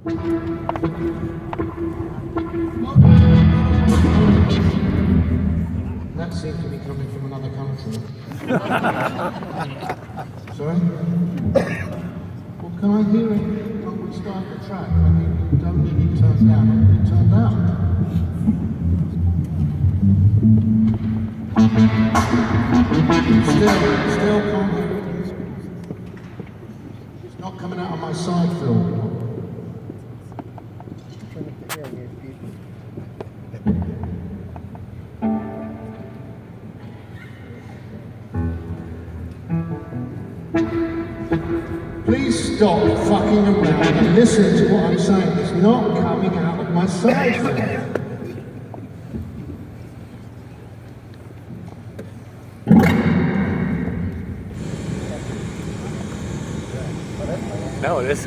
That seemed to be coming from another country. Sorry? Well, can I hear it when we start the track? I mean, don't need it turned down, don't need it turned down. Still can't hear it. It's not coming out of my side fill. Please stop fucking around and listen to what I'm saying. It's not coming out of my side fill. No, it is.